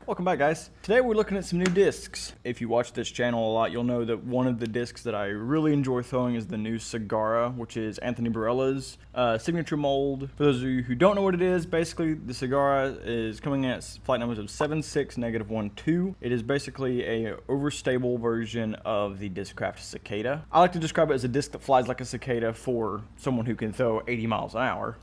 Welcome back, guys. Today we're looking at some new discs. If you watch this channel a lot, you'll know that one of the discs that I really enjoy throwing is the new Cigara, which is Anthony Barella's signature mold. For those of you who don't know what it is, basically the Cigara is coming at flight numbers of 76, -12. It is basically a overstable version of the Discraft Cicada. I like to describe it as a disc that flies like a cicada for someone who can throw 80 miles an hour.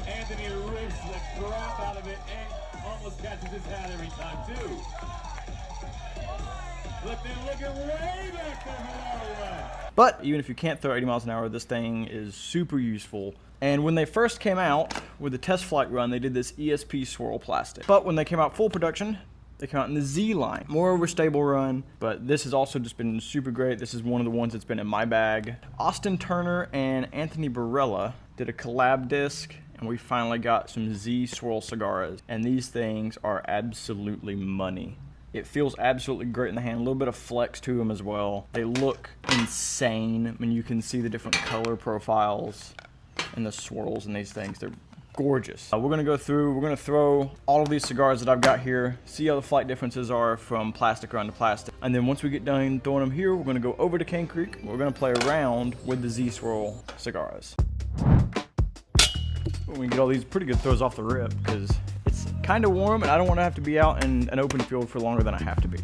Anthony rips the crap out of it and almost catches his hat every time, too. Look, they're looking way back there for that one. But even if you can't throw 80 miles an hour, this thing is super useful. And when they first came out with the test flight run, they did this ESP Swirl plastic. But when they came out full production, they came out in the Z line. More overstable run, but this has also just been super great. This is one of the ones that's been in my bag. Austin Turner and Anthony Barella did a collab disc, and we finally got some Z Swirl Cigarras. And these things are absolutely money. It feels absolutely great in the hand. A little bit of flex to them as well. They look insane. I mean, you can see the different color profiles and the swirls in these things. They're gorgeous. We're gonna go through, we're gonna throw all of these cigars that I've got here, see how the flight differences are from plastic run to plastic. And then once we get done throwing them here, we're gonna go over to Cane Creek. We're gonna play around with the Z Swirl Cigarras. We can get all these pretty good throws off the rip because it's kind of warm and I don't want to have to be out in an open field for longer than I have to be.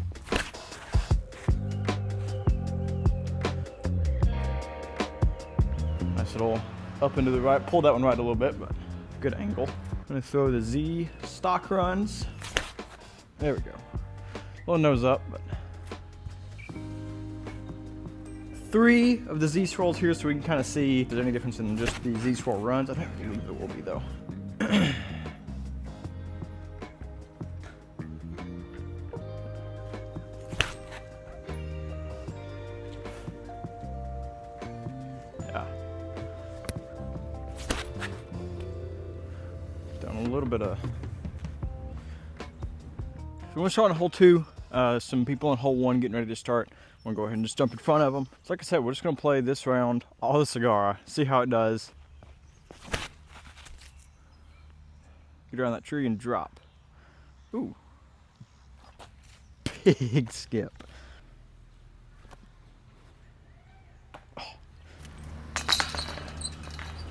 Nice little up into the right. Pulled that one right a little bit, but good angle. I'm going to throw the Z stock runs. There we go. A little nose up, but 3 of the Z Swirls here so we can kind of see if there's any difference in just the Z Swirl runs. I don't believe there will be, though. Yeah. Done a little bit of... So we want to start on hole 2. Some people on hole 1 getting ready to start. I'm gonna go ahead and just jump in front of them. So like I said, we're just gonna play this round, all the Cigara, see how it does. Get around that tree and drop. Ooh. Big skip. Oh.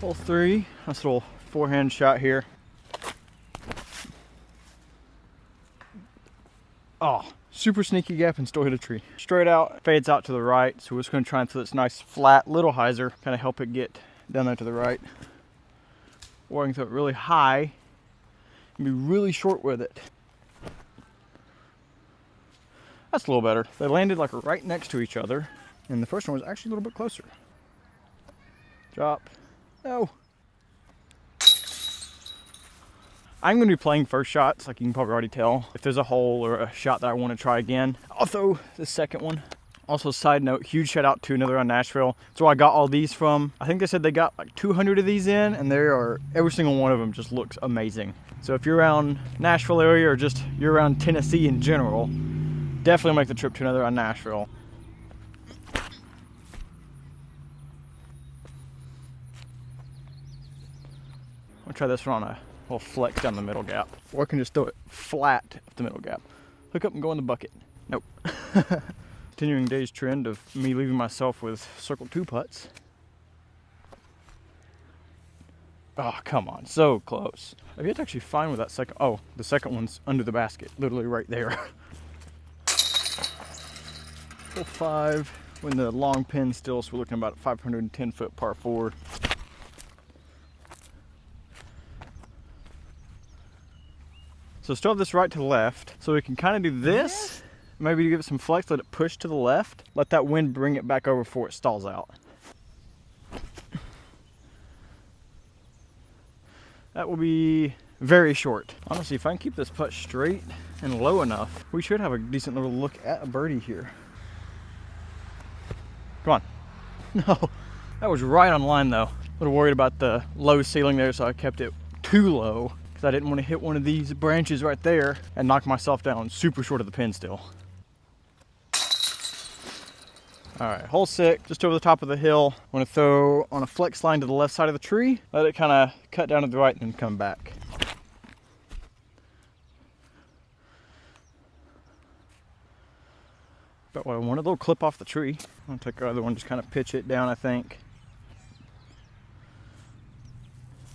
Hole 3, nice little forehand shot here. Oh. Super sneaky gap and still hit a tree. Straight out, fades out to the right. So we're just gonna try and throw this nice flat little hyzer, kind of help it get down there to the right. Or I can throw it really high and be really short with it. That's a little better. They landed like right next to each other. And the first one was actually a little bit closer. Drop. No. I'm going to be playing first shots, like you can probably already tell. If there's a hole or a shot that I want to try again, I'll throw the second one. Also, side note, huge shout out to Another on Nashville. That's where I got all these from. I think they said they got like 200 of these in, and every single one of them just looks amazing. So if you're around Nashville area or just you're around Tennessee in general, definitely make the trip to Another on Nashville. I'll try this one on a little flex down the middle gap, or I can just throw it flat up the middle gap. Hook up and go in the bucket. Nope. Continuing day's trend of me leaving myself with circle 2 putts. Oh, come on, so close. I've yet to actually find with that second. Oh, the second one's under the basket, literally right there. Hole 5, when the long pin still, so we're looking about a 510-foot par 4. So still have this right to left, so we can kind of do this, maybe give it some flex, let it push to the left, let that wind bring it back over before it stalls out. That will be very short. Honestly, if I can keep this putt straight and low enough, we should have a decent little look at a birdie here. Come on. No, that was right on line though. A little worried about the low ceiling there, so I kept it too low. I didn't want to hit one of these branches right there and knock myself down super short of the pin still. All right, hole 6, just over the top of the hill. I'm gonna throw on a flex line to the left side of the tree, let it kind of cut down to the right and then come back. But what I want, a little clip off the tree. I'm gonna take our other one, just kind of pitch it down, I think.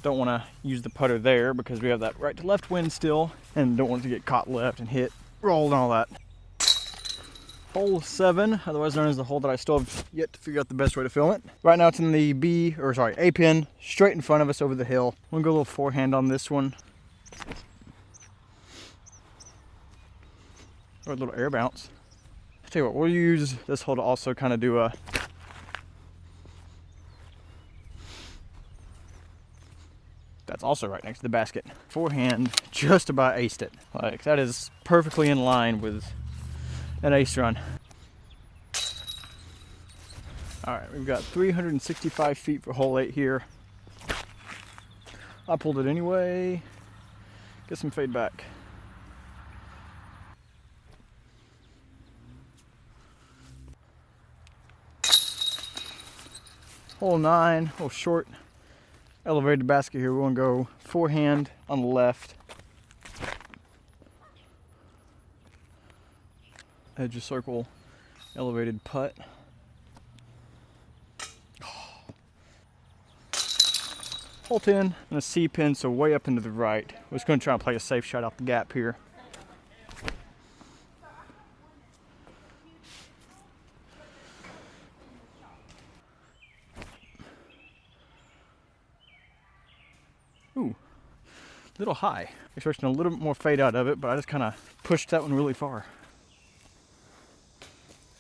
Don't want to use the putter there because we have that right to left wind still, and don't want it to get caught left and hit, roll and all that. Hole 7, otherwise known as the hole that I still have yet to figure out the best way to film it. Right now it's in the A pin, straight in front of us over the hill. I'm gonna go a little forehand on this one. Or a little air bounce. I'll tell you what, we'll use this hole to also kind of do a that's also right next to the basket. Forehand, just about aced it. Like, that is perfectly in line with an ace run. All right, we've got 365 feet for hole 8 here. I pulled it anyway. Get some fade back. Hole 9, a little short. Elevated basket here. We're gonna go forehand on the left. Edge of circle, elevated putt. Hole 10 and a C pin, so way up into the right. We're just gonna try and play a safe shot out the gap here. Ooh, a little high. Expecting a little bit more fade out of it, but I just kind of pushed that one really far.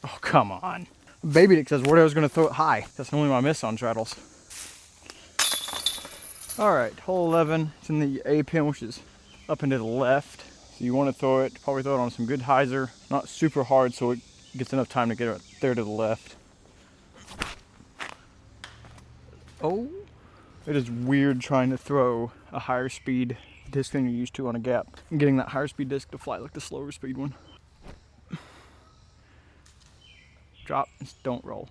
Oh, come on. Babied it because I was worried I was going to throw it high. That's normally my miss on straddles. All right, hole 11. It's in the A pin, which is up and to the left. So you want to throw it, probably throw it on some good hyzer. Not super hard so it gets enough time to get it there to the left. Oh. It is weird trying to throw a higher speed disc than you're used to on a gap and getting that higher speed disc to fly like the slower speed one. Drop, just don't roll.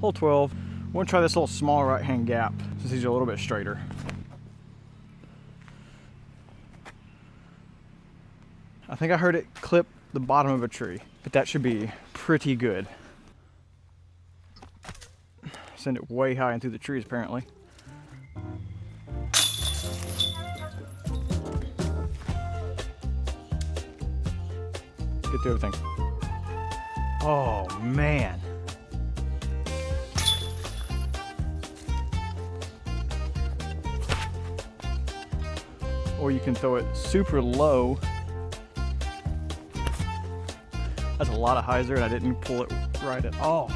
Hole 12. We're gonna try this little small right hand gap since these are a little bit straighter. I think I heard it clip the bottom of a tree, but that should be pretty good. Send it way high and through the trees apparently. Get through everything. Oh man. Or you can throw it super low. That's a lot of hyzer and I didn't pull it right at all.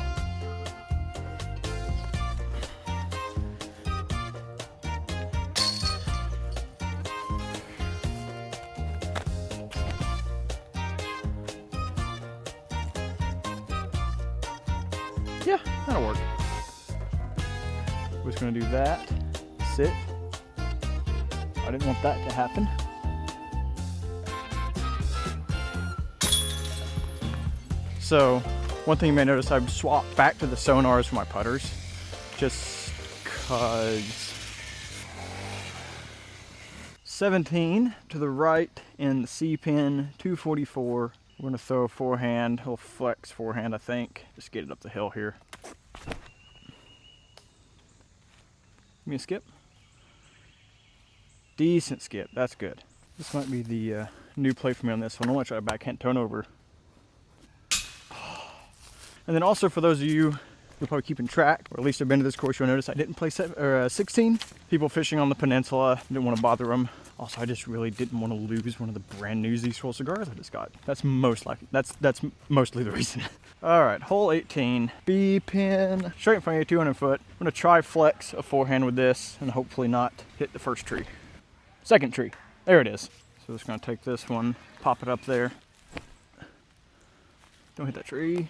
Yeah, that'll work. We're just gonna do that, sit. I didn't want that to happen. So, one thing you may notice, I've swapped back to the sonars for my putters, just cause. 17 to the right in the C pin, 244. We're gonna throw a forehand, a little flex forehand, I think. Just get it up the hill here. Give me a skip. Decent skip, that's good. This might be the new play for me on this one. I'm gonna try a backhand turnover. And then also for those of you who are probably keeping track, or at least have been to this course, you'll notice I didn't play 16. People fishing on the peninsula, didn't want to bother them. Also, I just really didn't want to lose one of the brand new Z Swirl cigars I just got. That's mostly the reason. All right, hole 18, B pin, straight in front of you, 200 foot. I'm gonna try flex a forehand with this and hopefully not hit the first tree. Second tree, there it is. So just gonna take this one, pop it up there. Don't hit that tree.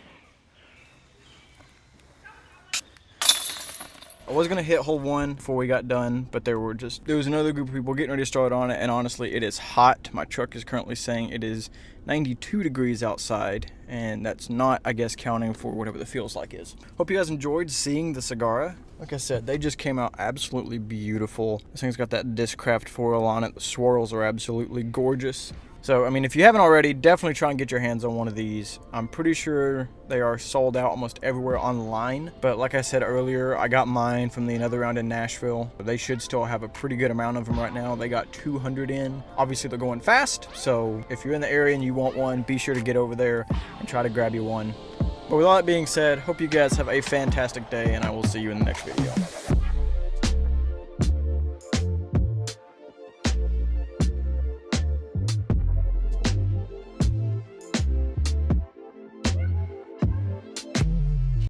was gonna hit hole 1 before we got done, but there was another group of people getting ready to start on it, and honestly, it is hot. My truck is currently saying it is 92 degrees outside, and that's not, I guess, counting for whatever the feels like is. Hope you guys enjoyed seeing the Cigara. Like I said, they just came out absolutely beautiful. This thing's got that Discraft foil on it. The swirls are absolutely gorgeous. So, I mean, if you haven't already, definitely try and get your hands on one of these. I'm pretty sure they are sold out almost everywhere online. But like I said earlier, I got mine from the Another Round in Nashville. They should still have a pretty good amount of them right now. They got 200 in. Obviously, they're going fast. So if you're in the area and you want one, be sure to get over there and try to grab you one. But with all that being said, hope you guys have a fantastic day, and I will see you in the next video.